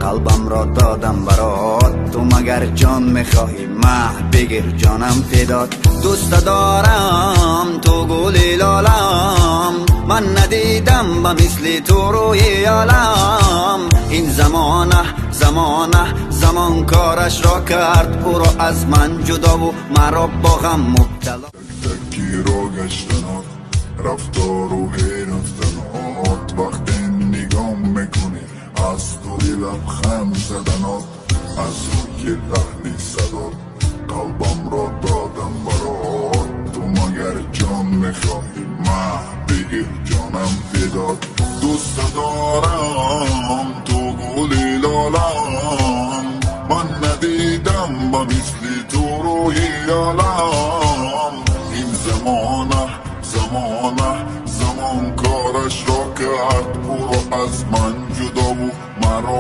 قلبم را دادم برات، تو مگر جان میخواهی مه بگیر جانم فدات. دوست دارم تو گل لالم، من ندیدم به مثل تو روی عالم. این زمان کارش را کرد، او را از من جدا و مرا با غم مبتلا. تکی را گشتنات، رفتار و رفتنات، وقتی نگام میکنی از تو لبخند زدنات، از روی لحنی صدات قلبم را دادم برات. تو مگر جان میخواهی مه بگیر جانم فدات. دوست دارم تو گل لالم، من ندیدم به مثل تو روی عالم. این زمان کارش را کرد، او را از من جدا و مرا